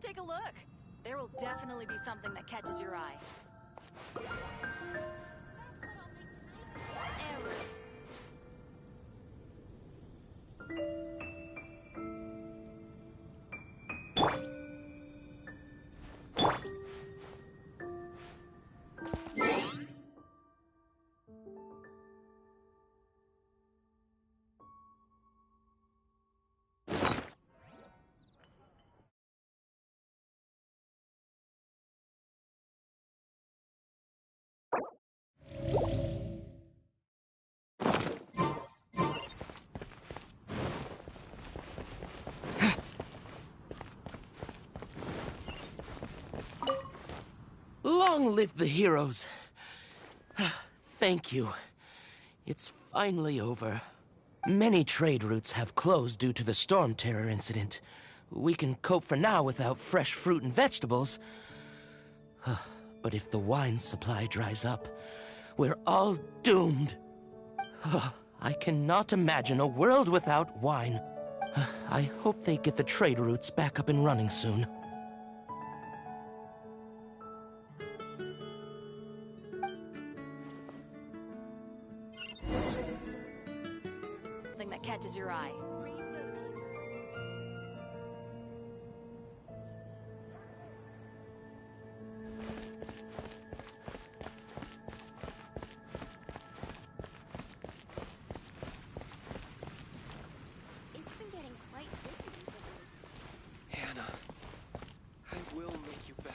take a look. There will definitely be something that catches your eye. Long live the heroes. Thank you. It's finally over. Many trade routes have closed due to the storm terror incident. We can cope for now without fresh fruit and vegetables. But if the wine supply dries up, we're all doomed. I cannot imagine a world without wine. I hope they get the trade routes back up and running soon. Something that catches your eye. It's been getting quite busy recently. Hannah, I will make you better.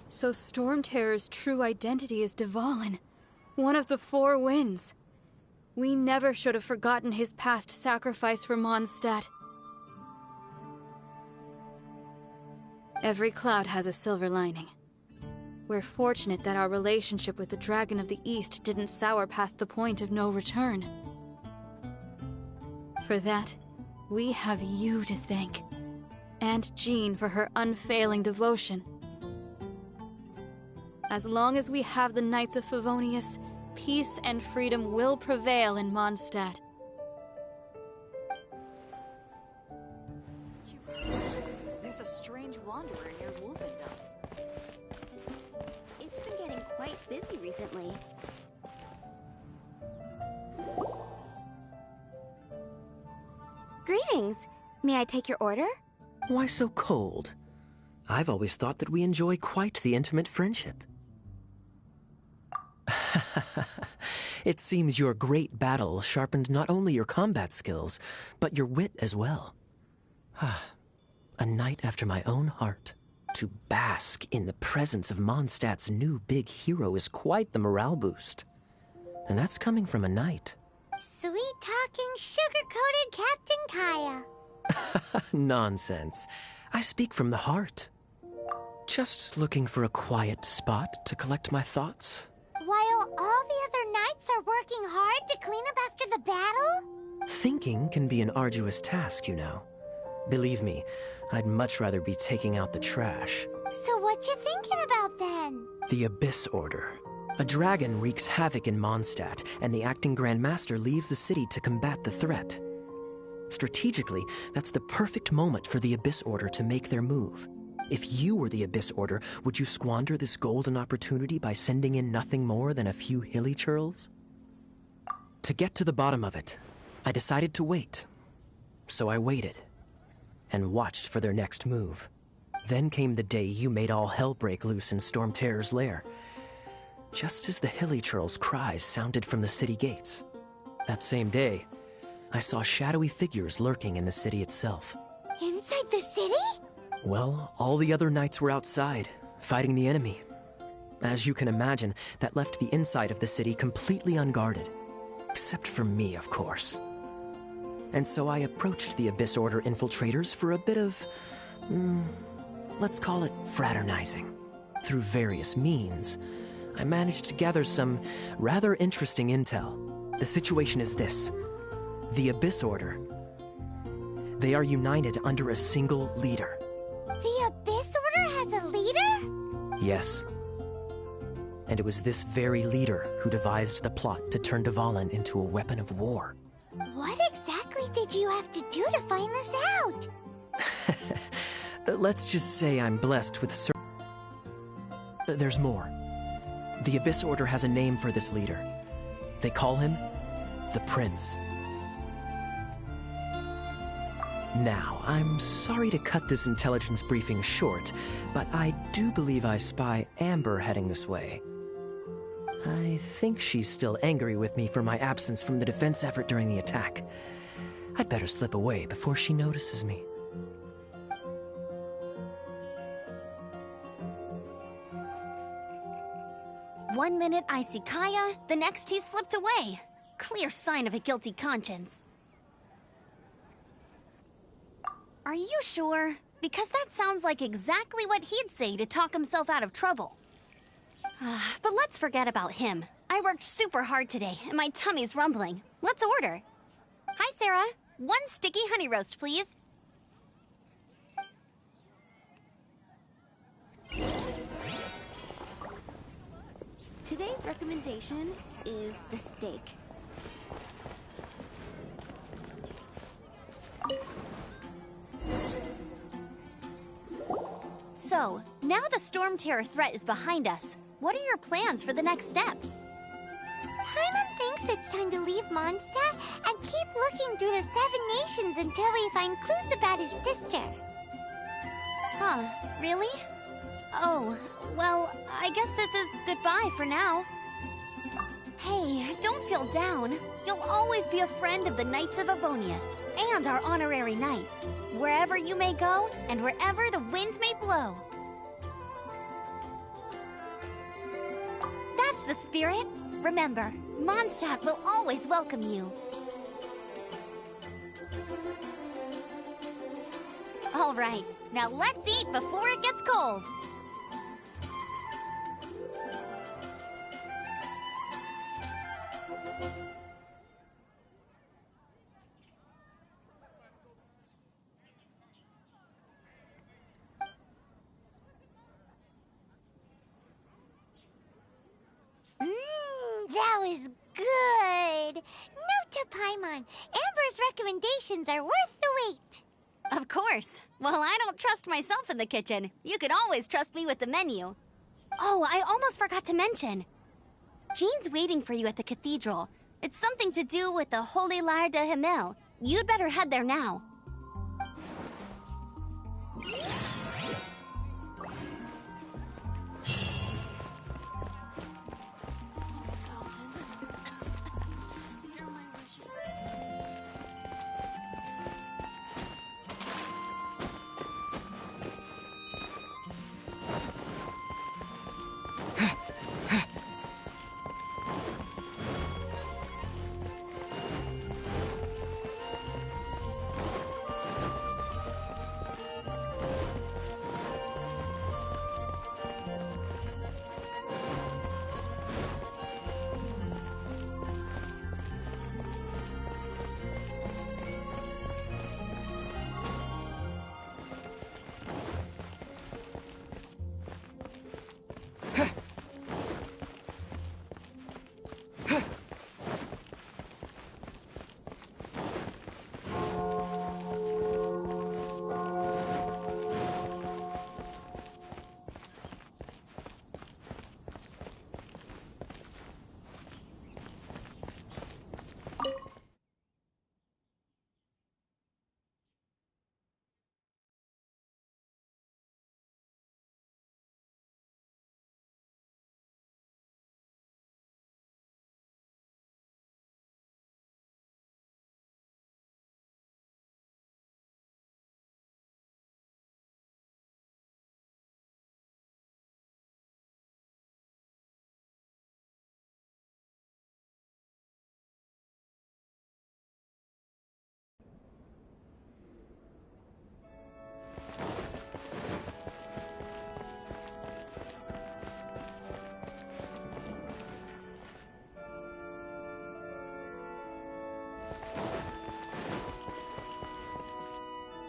So Storm Terror's true identity is Dvalin, one of the Four Winds. We never should have forgotten his past sacrifice for Mondstadt. Every cloud has a silver lining. We're fortunate that our relationship with the Dragon of the East didn't sour past the point of no return. For that, we have you to thank, and Jean for her unfailing devotion. As long as we have the Knights of Favonius, peace and freedom will prevail in Mondstadt. There's a strange wanderer near Wolfendom. It's been getting quite busy recently. Greetings. May I take your order? Why so cold? I've always thought that we enjoy quite the intimate friendship. It seems your great battle sharpened not only your combat skills, but your wit as well. A knight after my own heart. To bask in the presence of Mondstadt's new big hero is quite the morale boost. And that's coming from a knight. Sweet-talking, sugar-coated Captain Kaya. Nonsense. I speak from the heart. Just looking for a quiet spot to collect my thoughts. While all the other knights are working hard to clean up Thinking can be an arduous task, you know. Believe me, I'd much rather be taking out the trash. So what you thinking about then? The Abyss Order. A dragon wreaks havoc in Mondstadt, and the acting Grand Master leaves the city to combat the threat. Strategically, that's the perfect moment for the Abyss Order to make their move. If you were the Abyss Order, would you squander this golden opportunity by sending in nothing more than a few hilly churls? To get to the bottom of it, I decided to wait. So I waited, and watched for their next move. Then came the day you made all hell break loose in Storm Terror's lair. Just as the hilly churls' cries sounded from the city gates. That same day, I saw shadowy figures lurking in the city itself. Inside the city? Well, all the other knights were outside, fighting the enemy. As you can imagine, that left the inside of the city completely unguarded. Except for me, of course. And so I approached the Abyss Order infiltrators for a bit of, let's call it fraternizing. Through various means, I managed to gather some rather interesting intel. The situation is this. The Abyss Order, they are united under a single leader. The Abyss Order has a leader? Yes. And it was this very leader who devised the plot to turn Dvalin into a weapon of war. What exactly did you have to do to find this out? Let's just say I'm blessed with there's more. The Abyss Order has a name for this leader. They call him the Prince. Now, I'm sorry to cut this intelligence briefing short, but I do believe I spy Amber heading this way. I think she's still angry with me for my absence from the defense effort during the attack. I'd better slip away before she notices me. One minute I see Kaya, the next he slipped away. Clear sign of a guilty conscience. Are you sure? Because that sounds like exactly what he'd say to talk himself out of trouble. But let's forget about him. I worked super hard today, and my tummy's rumbling. Let's order. Hi, Sarah. One sticky honey roast, please. Today's recommendation is the steak. So, now the Storm Terror threat is behind us. What are your plans for the next step? Paimon thinks it's time to leave Mondstadt and keep looking through the 7 nations until we find clues about his sister. Huh, really? Oh, well, I guess this is goodbye for now. Hey, don't feel down. You'll always be a friend of the Knights of Avonius, and our honorary knight. Wherever you may go, and wherever the wind may blow. That's the spirit. Remember, Mondstadt will always welcome you. All right, now let's eat before it gets cold. That was good. Note to Paimon, Amber's recommendations are worth the wait. Of course. Well, I don't trust myself in the kitchen. You can always trust me with the menu. Oh, I almost forgot to mention. Jean's waiting for you at the cathedral. It's something to do with the Holy Lyre de Himmel. You'd better head there now.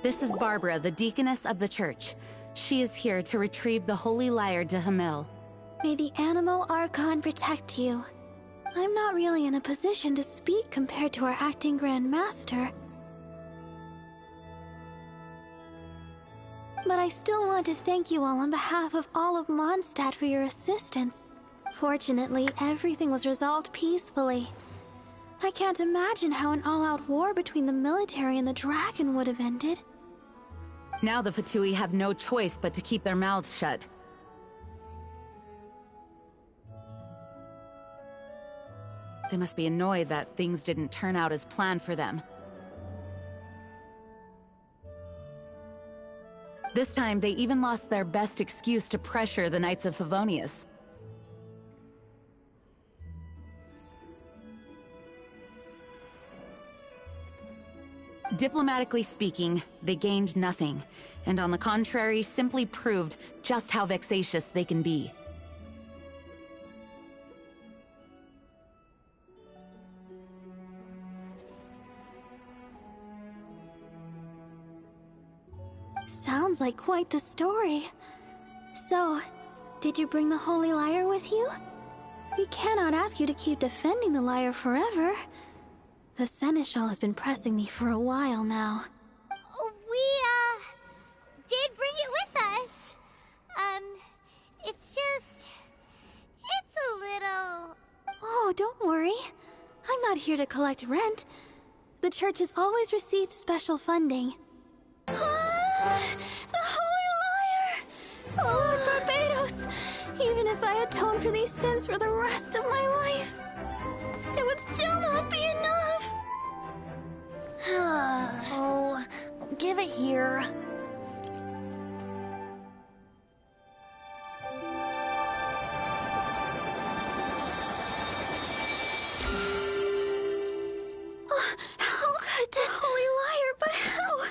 This is Barbara, the deaconess of the church. She is here to retrieve the Holy Lyre to Hamil. May the Animo Archon protect you. I'm not really in a position to speak compared to our acting Grand Master. But I still want to thank you all on behalf of all of Mondstadt for your assistance. Fortunately, everything was resolved peacefully. I can't imagine how an all-out war between the military and the dragon would have ended. Now the Fatui have no choice but to keep their mouths shut. They must be annoyed that things didn't turn out as planned for them. This time, they even lost their best excuse to pressure the Knights of Favonius. Diplomatically speaking, they gained nothing, and on the contrary, simply proved just how vexatious they can be. Sounds like quite the story. So, did you bring the Holy Lyre with you? We cannot ask you to keep defending the lyre forever. The Seneschal has been pressing me for a while now. We, did bring it with us. It's just... it's a little... Oh, don't worry. I'm not here to collect rent. The church has always received special funding. The Holy Lyre! Oh, Lord Barbados! Even if I atone for these sins for the rest of my life, it would still not be enough! Oh, give it here. How could this Holy Lyre, but how?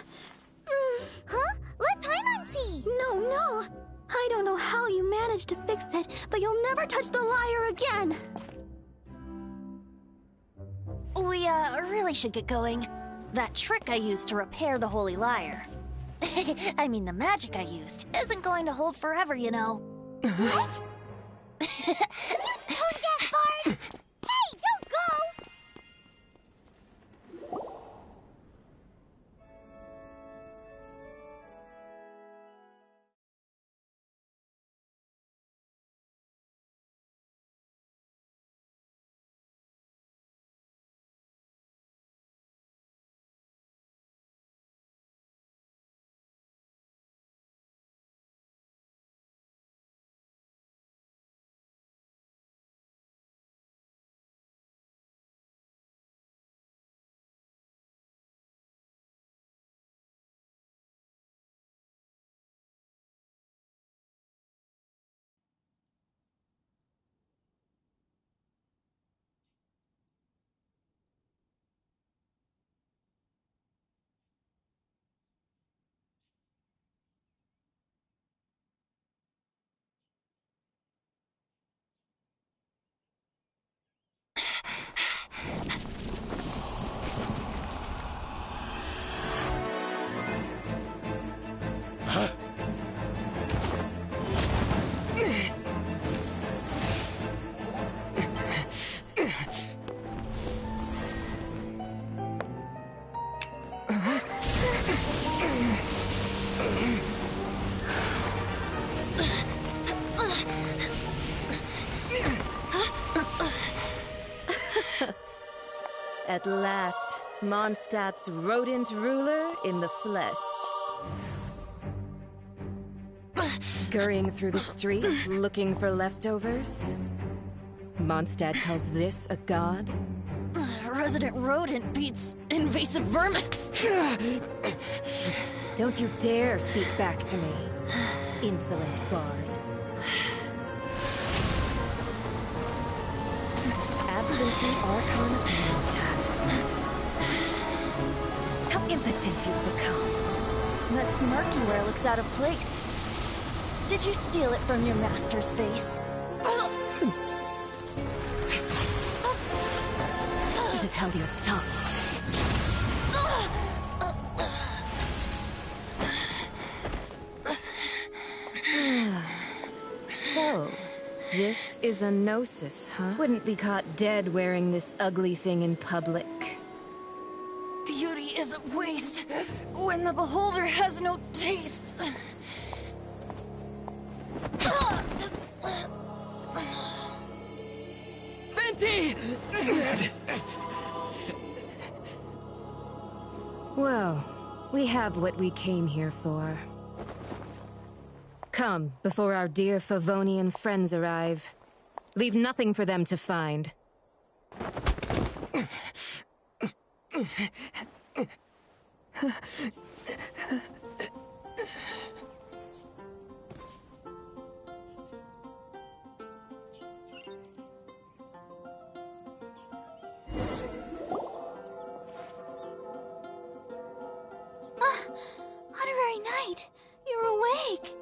Huh? Let Paimon see! No. I don't know how you managed to fix it, but you'll never touch the lyre again! We, really should get going. That trick I used to repair the Holy Lyre. I mean, the magic I used isn't going to hold forever, you know. What? You tone deaf, Bard! Hey, don't go! At last, Mondstadt's rodent ruler in the flesh. Scurrying through the streets looking for leftovers? Mondstadt calls this a god? Resident rodent beats invasive vermin. Don't you dare speak back to me, insolent bard. Absentee Archon of Mondstadt. How impotent you've become. That smirk you wear looks out of place. Did you steal it from your master's face? Should have held your tongue. This is a gnosis, huh? Wouldn't be caught dead wearing this ugly thing in public. Beauty is a waste when the beholder has no taste. Venti! Well, we have what we came here for. Come, before our dear Favonian friends arrive. Leave nothing for them to find. Honorary Knight, you're awake.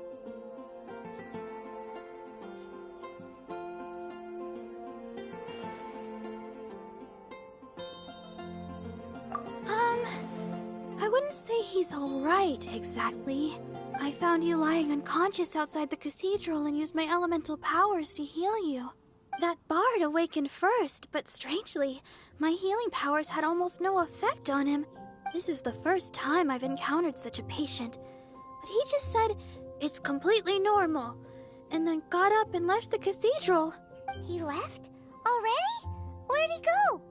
I wouldn't say he's all right, exactly. I found you lying unconscious outside the cathedral and used my elemental powers to heal you. That bard awakened first, but strangely, my healing powers had almost no effect on him. This is the first time I've encountered such a patient. But he just said, it's completely normal, and then got up and left the cathedral. He left? Already? Where'd he go?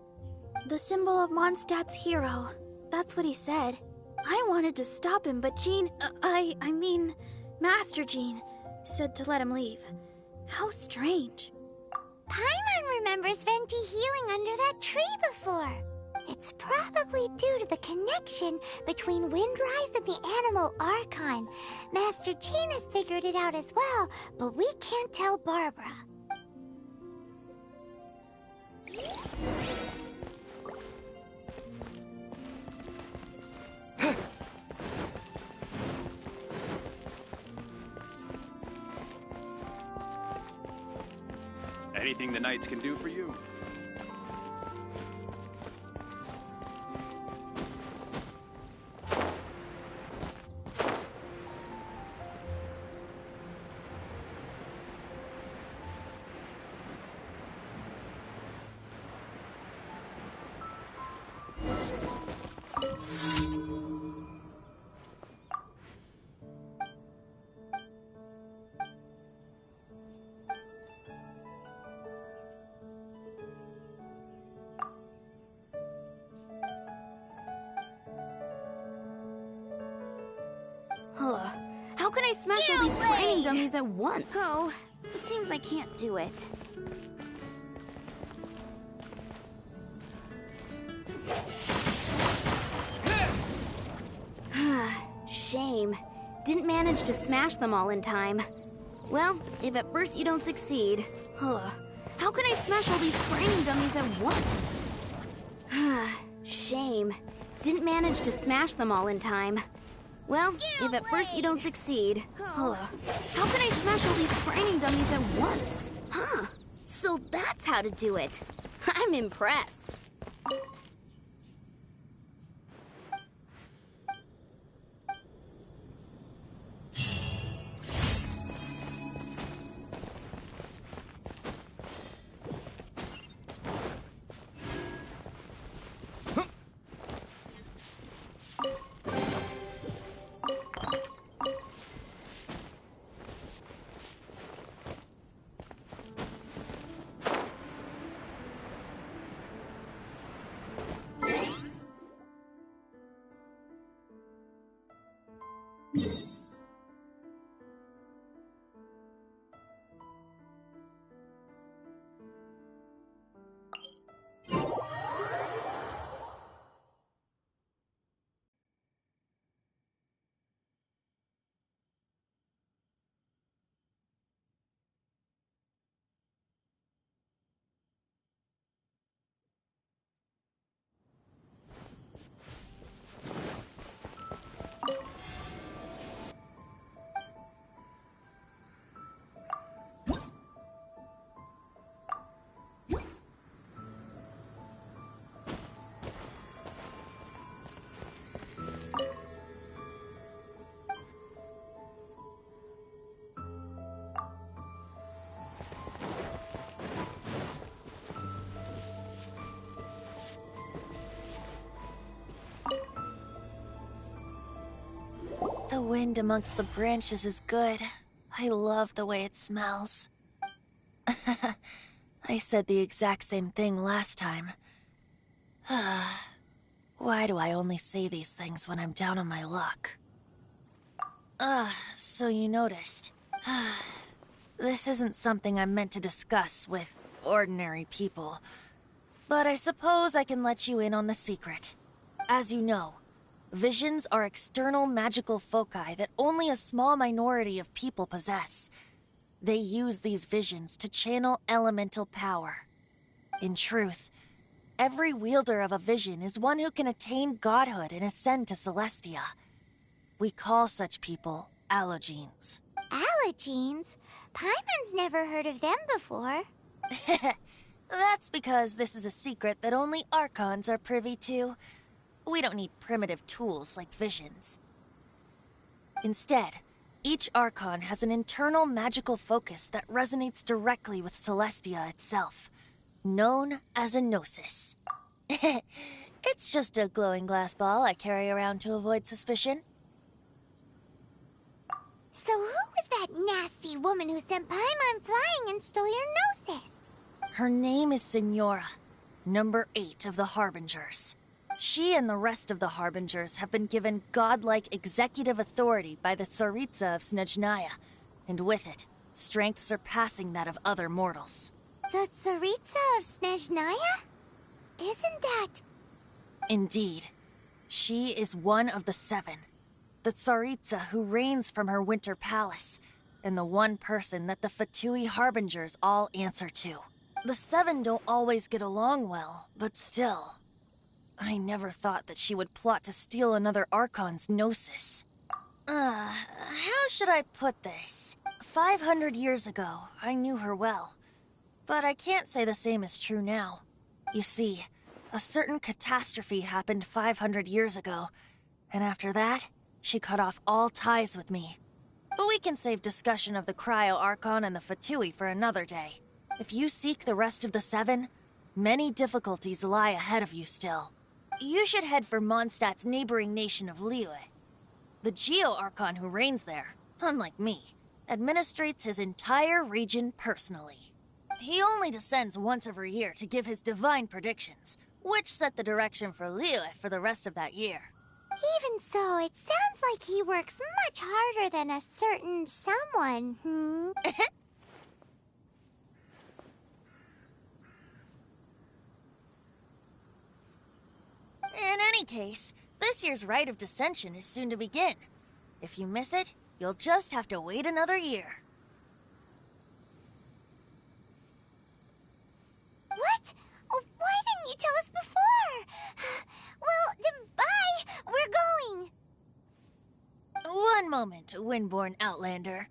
The symbol of Mondstadt's hero. That's what he said. I wanted to stop him, but Jean, I mean, Master Jean, said to let him leave. How strange. Paimon remembers Venti healing under that tree before. It's probably due to the connection between Windrise and the Animal Archon. Master Jean has figured it out as well, but we can't tell Barbara. Anything the Knights can do for you? How can I smash all these training dummies at once? Oh, it seems I can't do it. Shame. Didn't manage to smash them all in time. Well, if at first you don't succeed... How can I smash all these training dummies at once? Shame. Didn't manage to smash them all in time. Well, if at first you don't succeed... How can I smash all these training dummies at once? So that's how to do it. I'm impressed. wind amongst the branches is good. I love the way it smells. I said the exact same thing last time. Why do I only say these things when I'm down on my luck? So you noticed. This isn't something I'm meant to discuss with ordinary people. But I suppose I can let you in on the secret. As you know, visions are external magical foci that only a small minority of people possess. They use these visions to channel elemental power. In truth, every wielder of a vision is one who can attain godhood and ascend to Celestia. We call such people allogenes. Allogenes? Paimon's never heard of them before. That's because this is a secret that only Archons are privy to. We don't need primitive tools like visions. Instead, each Archon has an internal magical focus that resonates directly with Celestia itself, known as a gnosis. It's just a glowing glass ball I carry around to avoid suspicion. So who was that nasty woman who sent Paimon flying and stole your gnosis? Her name is Signora, number 8 of the Harbingers. She and the rest of the Harbingers have been given godlike executive authority by the Tsaritsa of Snezhnaya, and with it, strength surpassing that of other mortals. The Tsaritsa of Snezhnaya? Isn't that... Indeed. She is one of the 7. The Tsaritsa who reigns from her winter palace, and the one person that the Fatui Harbingers all answer to. The 7 don't always get along well, but still. I never thought that she would plot to steal another Archon's gnosis. How should I put this? 500 years ago, I knew her well. But I can't say the same is true now. You see, a certain catastrophe happened 500 years ago, and after that, she cut off all ties with me. But we can save discussion of the Cryo Archon and the Fatui for another day. If you seek the rest of the 7, many difficulties lie ahead of you still. You should head for Mondstadt's neighboring nation of Liyue. The Geo-Archon who reigns there, unlike me, administrates his entire region personally. He only descends once every year to give his divine predictions, which set the direction for Liyue for the rest of that year. Even so, it sounds like he works much harder than a certain someone, In any case, this year's Rite of Descension is soon to begin. If you miss it, you'll just have to wait another year. What? Oh, why didn't you tell us before? Well, then bye! We're going! One moment, Windborn Outlander.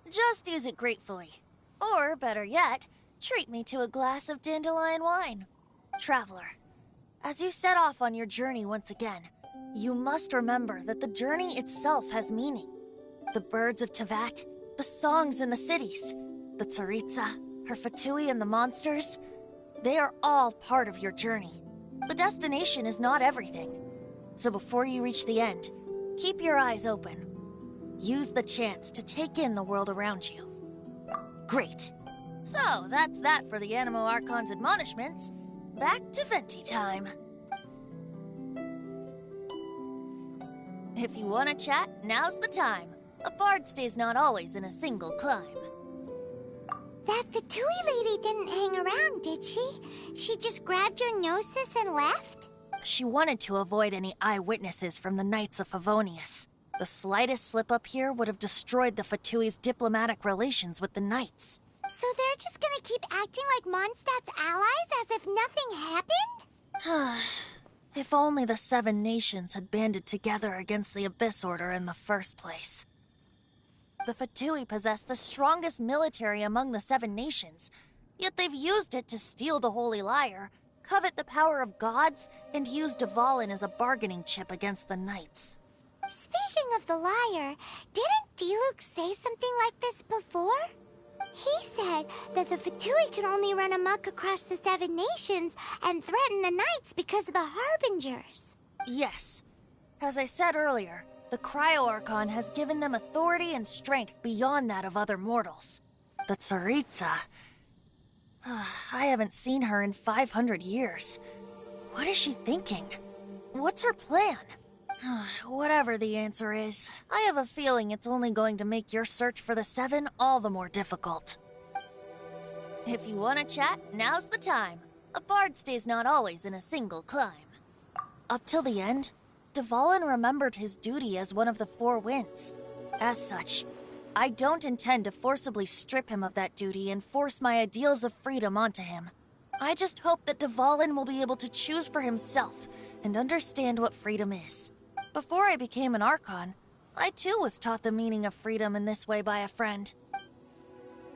Just use it gratefully. Or, better yet, treat me to a glass of dandelion wine. Traveler, as you set off on your journey once again, you must remember that the journey itself has meaning. The birds of Tevat, the songs in the cities, the Tsaritsa, her Fatui and the monsters, they are all part of your journey. The destination is not everything. So before you reach the end, keep your eyes open. Use the chance to take in the world around you. Great. So, that's that for the Animo Archon's admonishments. Back to Venti time. If you want to chat, now's the time. A bard stays not always in a single climb. That Fatui lady didn't hang around, did she? She just grabbed your gnosis and left? She wanted to avoid any eyewitnesses from the Knights of Favonius. The slightest slip-up here would have destroyed the Fatui's diplomatic relations with the Knights. So they're just gonna keep acting like Mondstadt's allies as if nothing happened? If only the 7 nations had banded together against the Abyss Order in the first place. The Fatui possess the strongest military among the 7 nations, yet they've used it to steal the Holy Lyre, covet the power of gods, and use Dvalin as a bargaining chip against the Knights. Speaking of the lyre, didn't Diluc say something like this before? He said that the Fatui can only run amok across the 7 nations and threaten the Knights because of the Harbingers. Yes. As I said earlier, the Cryo-Archon has given them authority and strength beyond that of other mortals. The Tsaritsa... I haven't seen her in 500 years. What is she thinking? What's her plan? Whatever the answer is, I have a feeling it's only going to make your search for the 7 all the more difficult. If you want to chat, now's the time. A bard stays not always in a single climb. Up till the end, Dvalin remembered his duty as one of the 4 winds. As such, I don't intend to forcibly strip him of that duty and force my ideals of freedom onto him. I just hope that Dvalin will be able to choose for himself and understand what freedom is. Before I became an Archon, I too was taught the meaning of freedom in this way by a friend.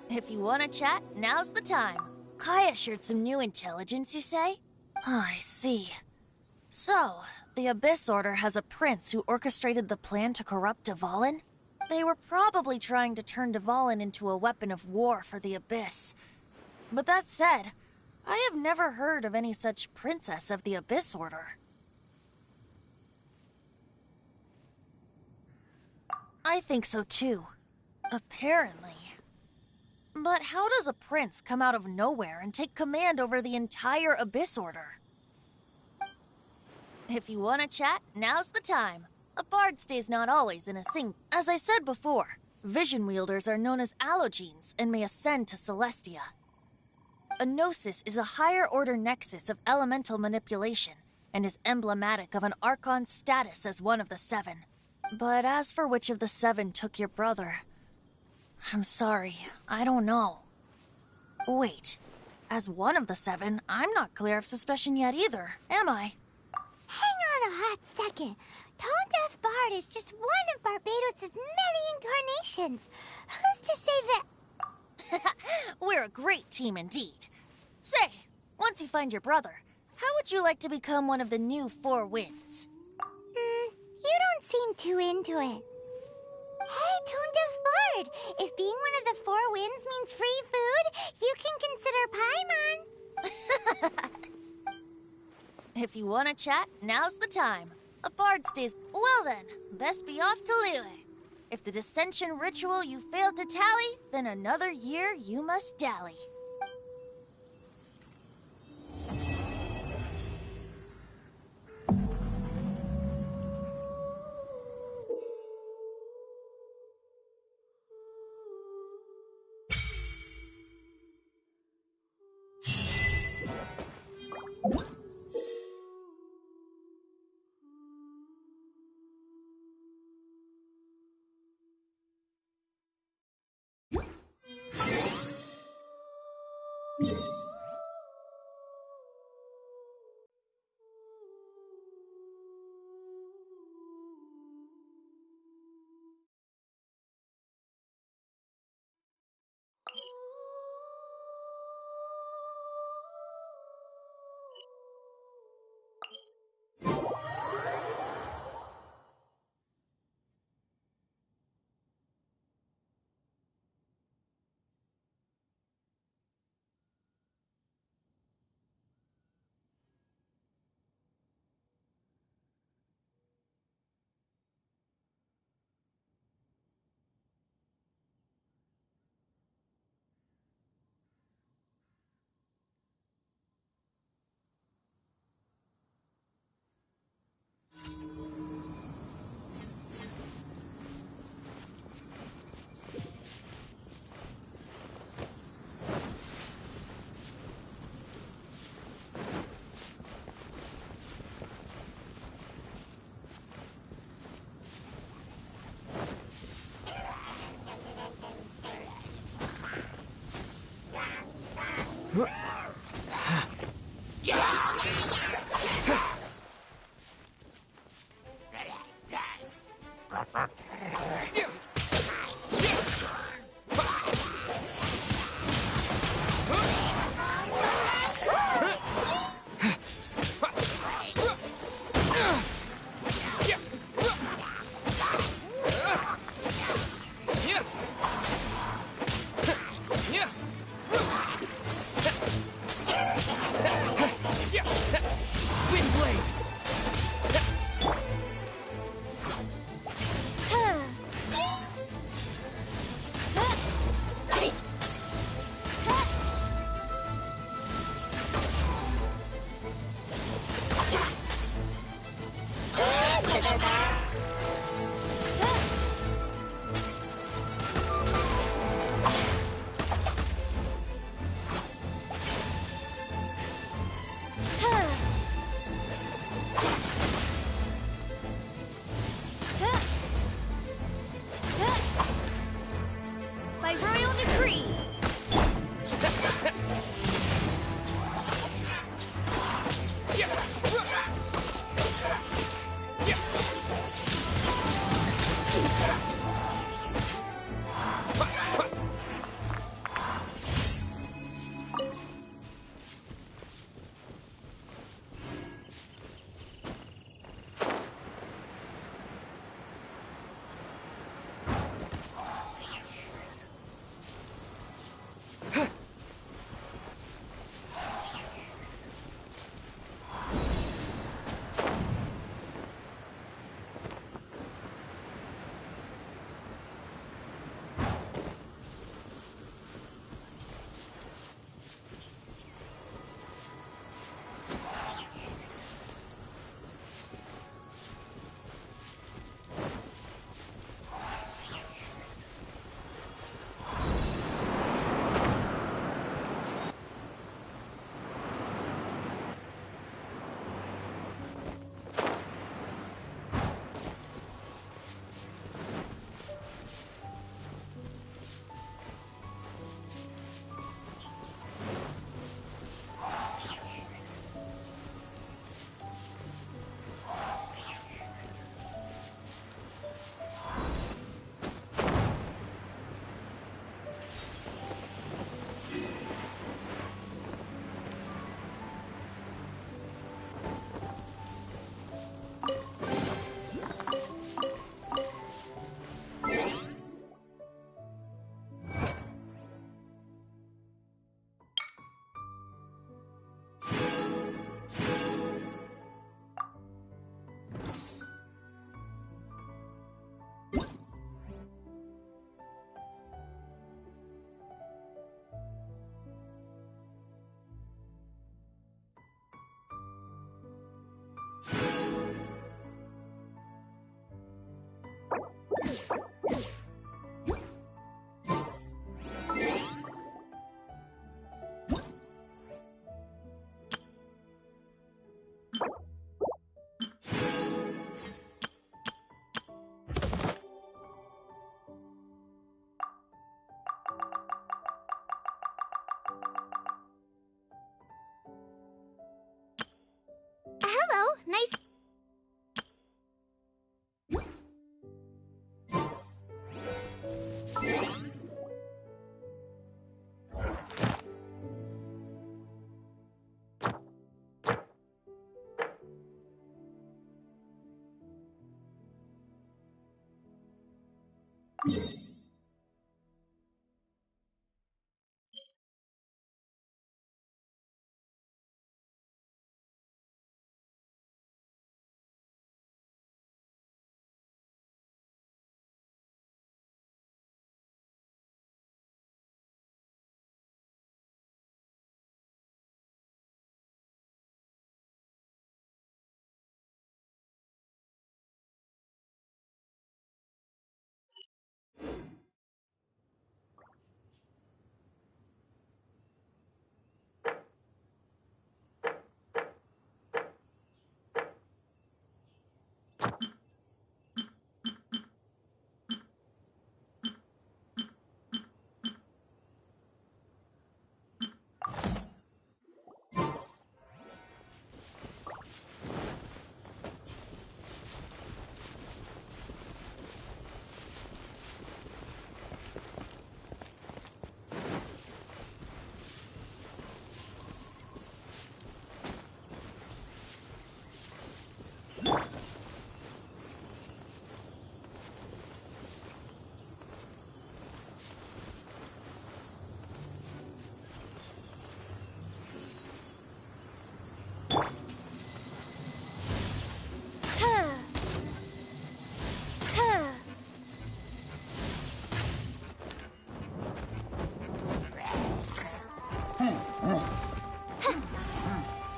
If you want to chat, now's the time. Kaya shared some new intelligence, you say? I see. So, the Abyss Order has a prince who orchestrated the plan to corrupt Dvalin? They were probably trying to turn Dvalin into a weapon of war for the Abyss. But that said, I have never heard of any such princess of the Abyss Order. I think so too. Apparently. But how does a prince come out of nowhere and take command over the entire Abyss Order? If you want to chat, now's the time. A bard stays not always in a As I said before, vision wielders are known as allogenes and may ascend to Celestia. A gnosis is a higher-order nexus of elemental manipulation and is emblematic of an Archon's status as one of the 7. But as for which of the 7 took your brother, I'm sorry, I don't know. Wait, as one of the 7, I'm not clear of suspicion yet either, am I? Hang on a hot second. Tone Deaf Bard is just one of Barbados' many incarnations. Who's to say that... We're a great team indeed. Say, once you find your brother, how would you like to become one of the new 4 winds? You don't seem too into it. Hey, Tone Deaf Bard, if being one of the 4 winds means free food, you can consider Paimon. If you want to chat, now's the time. A bard stays... Well then, best be off to Liyue. If the dissension ritual you failed to tally, then another year you must dally.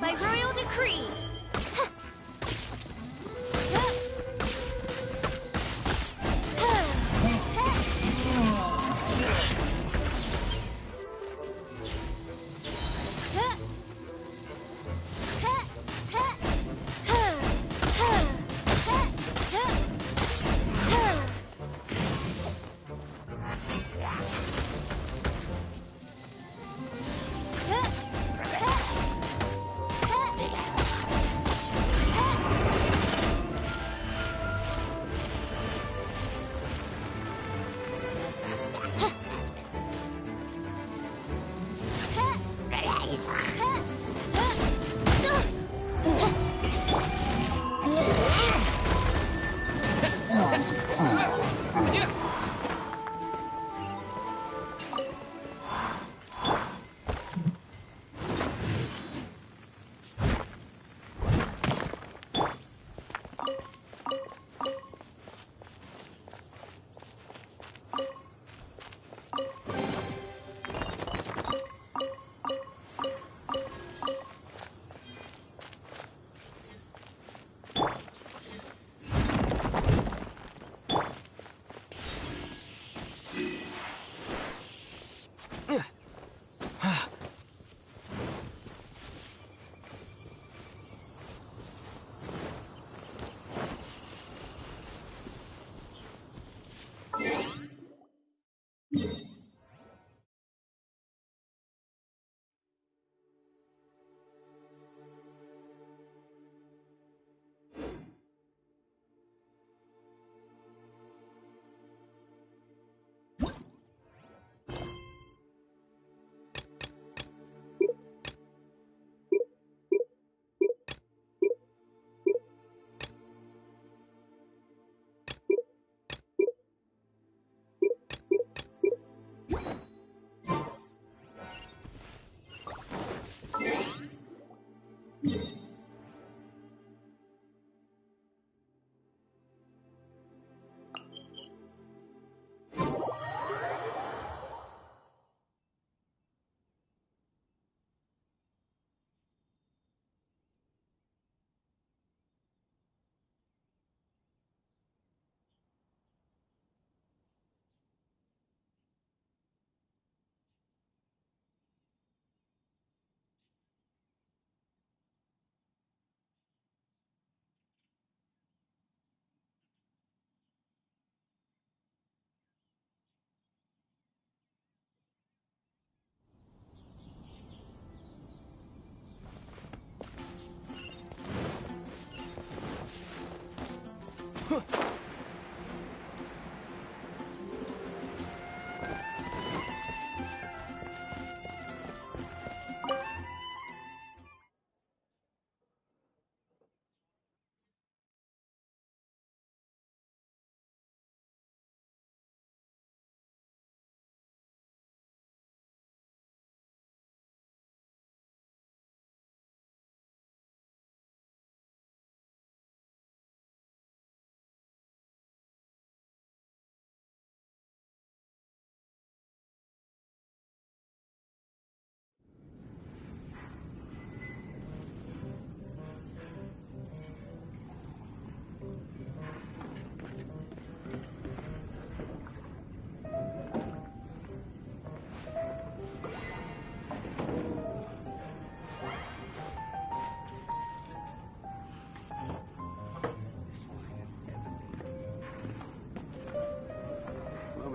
By royal decree.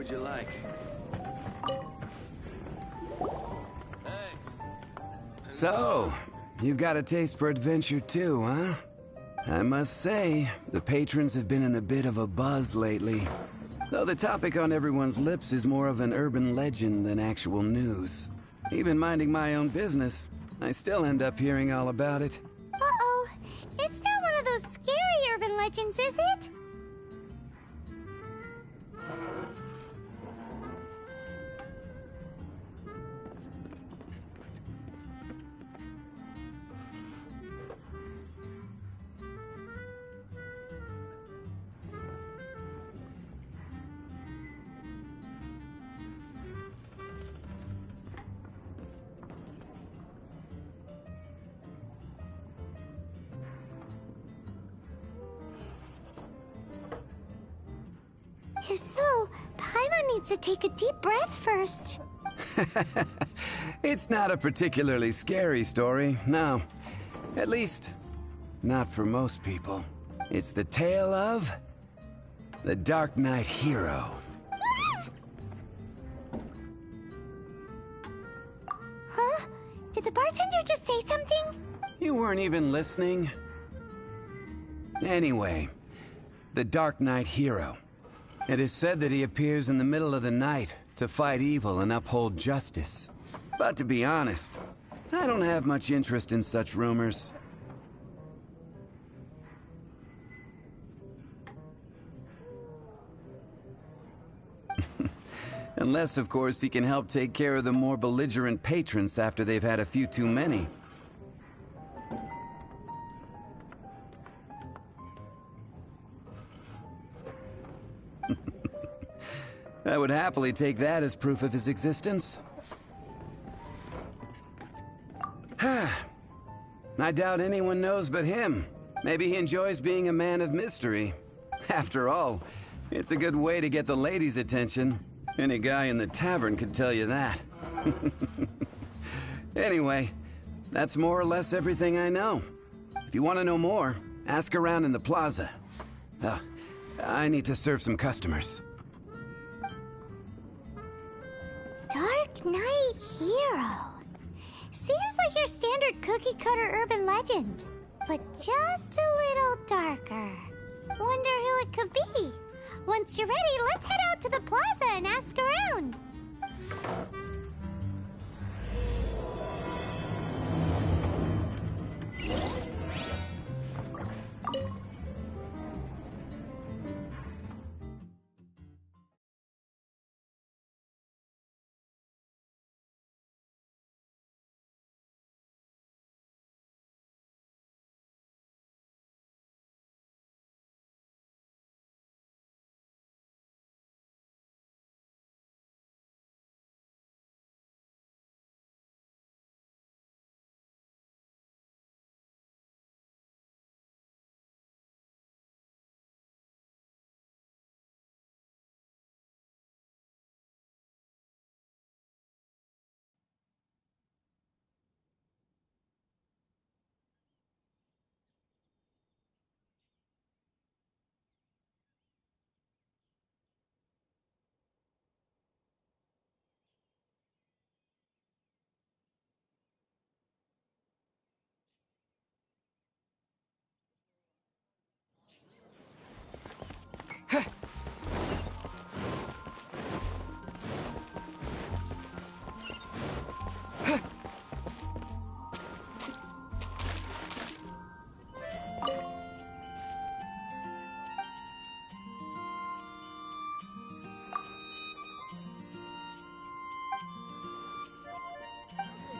would you like? Hey. So, you've got a taste for adventure too, huh? I must say, the patrons have been in a bit of a buzz lately. Though the topic on everyone's lips is more of an urban legend than actual news. Even minding my own business, I still end up hearing all about it. Uh-oh. It's not one of those scary urban legends, is it? If so, Paimon needs to take a deep breath first. It's not a particularly scary story, no. At least, not for most people. It's the tale of the Dark Knight Hero. Huh? Did the bartender just say something? You weren't even listening? Anyway, the Dark Knight Hero. It is said that he appears in the middle of the night to fight evil and uphold justice. But to be honest, I don't have much interest in such rumors. Unless, of course, he can help take care of the more belligerent patrons after they've had a few too many. I would happily take that as proof of his existence. I doubt anyone knows but him. Maybe he enjoys being a man of mystery. After all, it's a good way to get the ladies' attention. Any guy in the tavern could tell you that. Anyway, that's more or less everything I know. If you want to know more, ask around in the plaza. I need to serve some customers. Dark Knight Hero. Seems like your standard cookie-cutter urban legend, but just a little darker. Wonder who it could be. Once you're ready, let's head out to the plaza and ask around.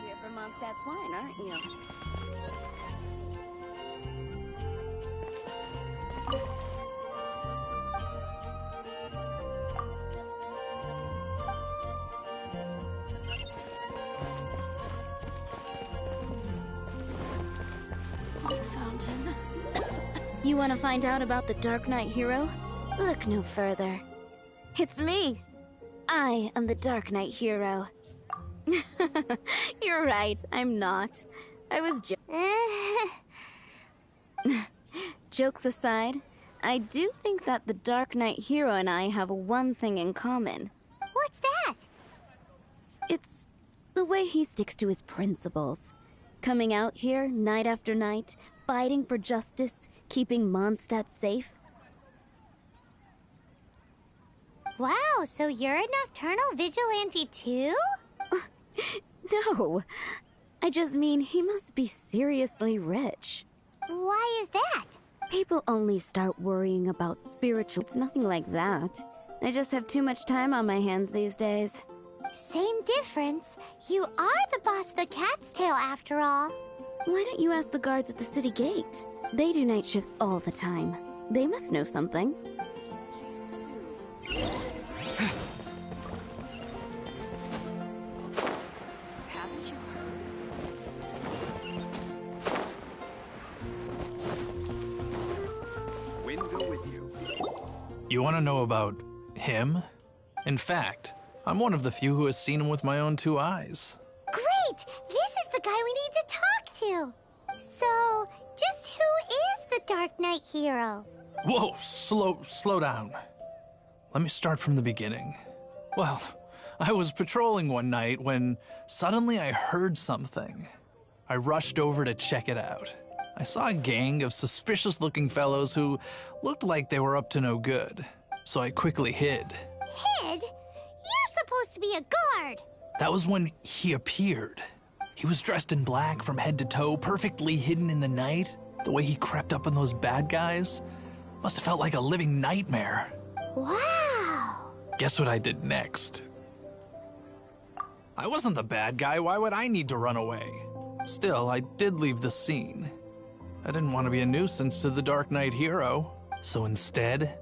Here for Mondstadt's wine, aren't you? Fountain. You want to find out about the Dark Knight Hero? Look no further. It's me. I am the Dark Knight Hero. You're right, I'm not. I was Jokes aside, I do think that the Dark Knight Hero and I have one thing in common. What's that? It's the way he sticks to his principles. Coming out here night after night, fighting for justice, keeping Mondstadt safe. Wow, so you're a nocturnal vigilante too? No, I just mean he must be seriously rich. Why is that? People only start worrying about spiritual. It's nothing like that. I just have too much time on my hands these days. Same difference. You are the boss of the Cat's Tail after all. Why don't you ask the guards at the city gate? They do night shifts all the time. They must know something. Haven't you heard? Wind go with you. You want to know about him? In fact, I'm one of the few who has seen him with my own two eyes. Great! This is the guy we need to talk to. So, just who is the Dark Knight hero? Whoa, slow down. Let me start from the beginning. Well, I was patrolling one night when suddenly I heard something. I rushed over to check it out. I saw a gang of suspicious-looking fellows who looked like they were up to no good, so I quickly hid. Hid? You're supposed to be a guard. That was when he appeared. He was dressed in black from head to toe, perfectly hidden in the night. The way he crept up on those bad guys must have felt like a living nightmare. Wow! Guess what I did next? I wasn't the bad guy. Why would I need to run away? Still, I did leave the scene. I didn't want to be a nuisance to the Dark Knight hero, so instead,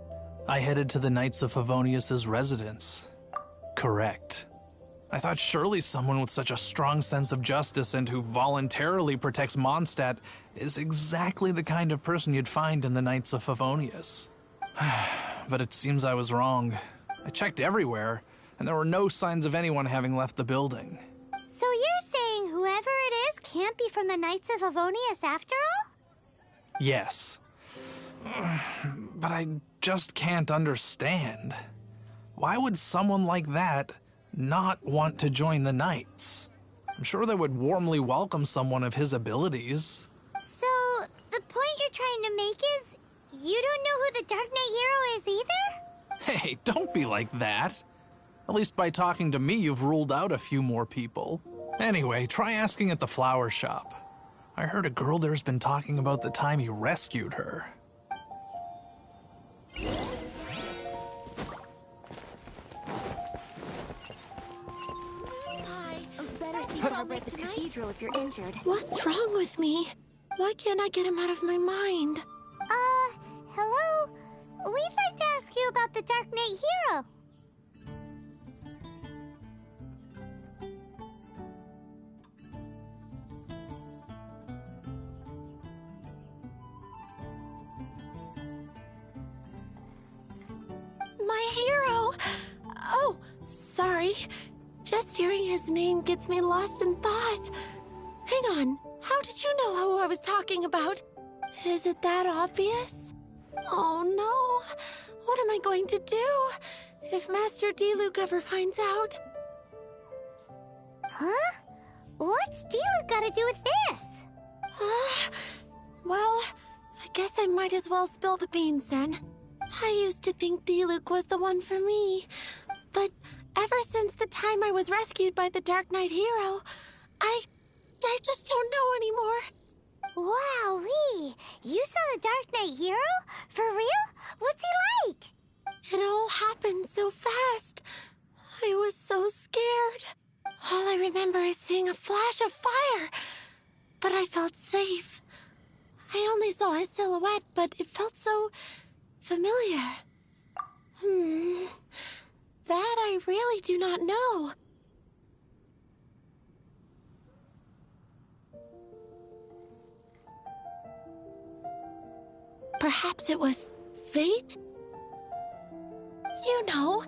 I headed to the Knights of Favonius' residence. Correct. I thought surely someone with such a strong sense of justice and who voluntarily protects Mondstadt is exactly the kind of person you'd find in the Knights of Favonius. But it seems I was wrong. I checked everywhere, and there were no signs of anyone having left the building. So you're saying whoever it is can't be from the Knights of Avonius after all? Yes. But I just can't understand. Why would someone like that not want to join the Knights? I'm sure they would warmly welcome someone of his abilities. So, the point you're trying to make is you don't know who the Dark Knight hero is either? Hey, don't be like that. At least by talking to me, you've ruled out a few more people. Anyway, try asking at the flower shop. I heard a girl there's been talking about the time he rescued her. Better see Barbara at the cathedral if you're injured. What's wrong with me? Why can't I get him out of my mind? Hello? We'd like to ask you about the Dark Knight hero. My hero! Oh, sorry. Just hearing his name gets me lost in thought. Hang on, how did you know who I was talking about? Is it that obvious? Oh no, what am I going to do if Master D-Luke ever finds out? Huh? What's D-Luke got to do with this? Well, I guess I might as well spill the beans then. I used to think D-Luke was the one for me, but ever since the time I was rescued by the Dark Knight hero, I just don't know anymore. Wowee! You saw the Dark Knight hero? For real? What's he like? It all happened so fast. I was so scared. All I remember is seeing a flash of fire, but I felt safe. I only saw his silhouette, but it felt so familiar. That I really do not know. Perhaps it was fate? You know,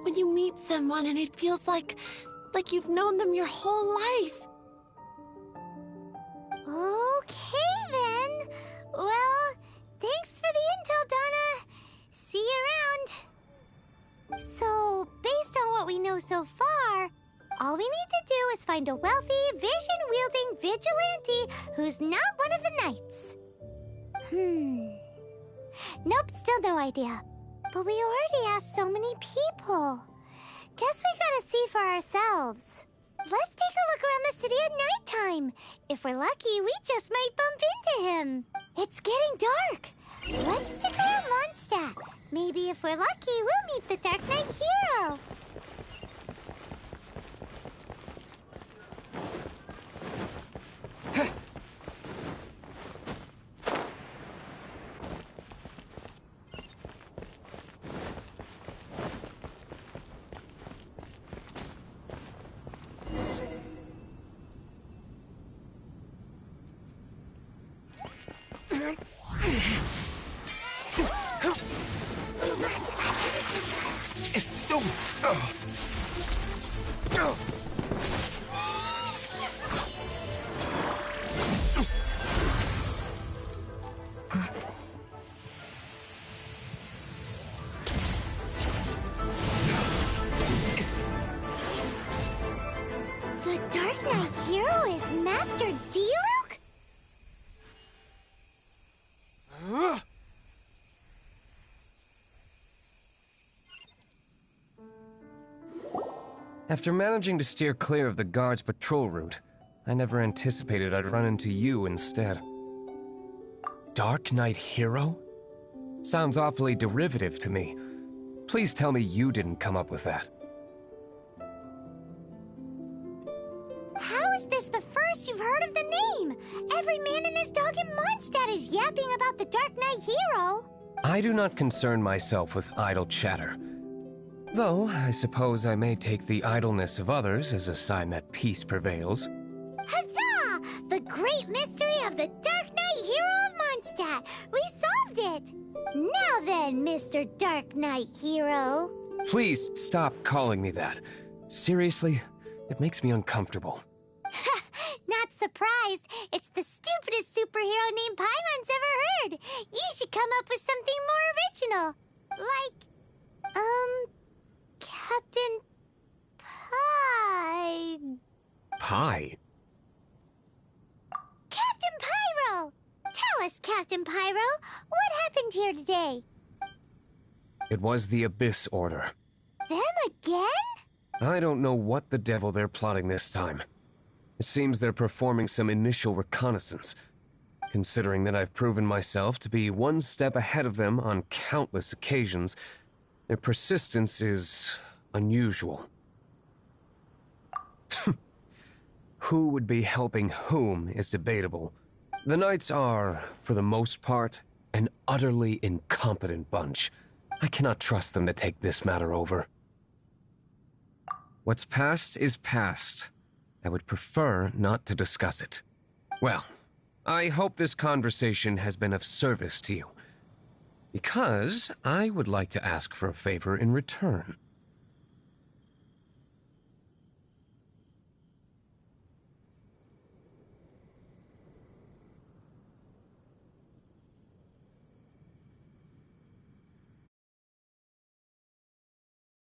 when you meet someone and it feels like you've known them your whole life. Okay then. Well, thanks for the intel, Donna. See you around. So, based on what we know so all we need to do is find a wealthy, vision-wielding vigilante who's not one of the knights. Nope, still no idea. But we already asked so many people. Guess we gotta see for ourselves. Let's take a look around the city at nighttime. If we're lucky, we just might bump into him. It's getting dark. Let's stick around Mondstadt. Maybe if we're lucky, we'll meet the Dark Knight hero. The Dark Knight hero is Master Diluc? After managing to steer clear of the guards' patrol route, I never anticipated I'd run into you instead. Dark Knight hero? Sounds awfully derivative to me. Please tell me you didn't come up with that. How is this the first you've heard of the name? Every man and his dog in Mondstadt is yapping about the Dark Knight hero. I do not concern myself with idle chatter. Though, I suppose I may take the idleness of others as a sign that peace prevails. Huzzah! The great mystery of the Dark Knight hero of Mondstadt. We solved it! Now then, Mr. Dark Knight hero. Please stop calling me that. Seriously, it makes me uncomfortable. Not surprised. It's the stupidest superhero name Paimon's ever heard. You should come up with something more original. Like, Captain Pie. Pie? Captain Pyro! Tell us, Captain Pyro, what happened here today? It was the Abyss Order. Them again? I don't know what the devil they're plotting this time. It seems they're performing some initial reconnaissance. Considering that I've proven myself to be one step ahead of them on countless occasions, their persistence is unusual. Who would be helping whom is debatable. The Knights are, for the most part, an utterly incompetent bunch. I cannot trust them to take this matter over. What's past is past. I would prefer not to discuss it. Well, I hope this conversation has been of service to you. Because I would like to ask for a favor in return.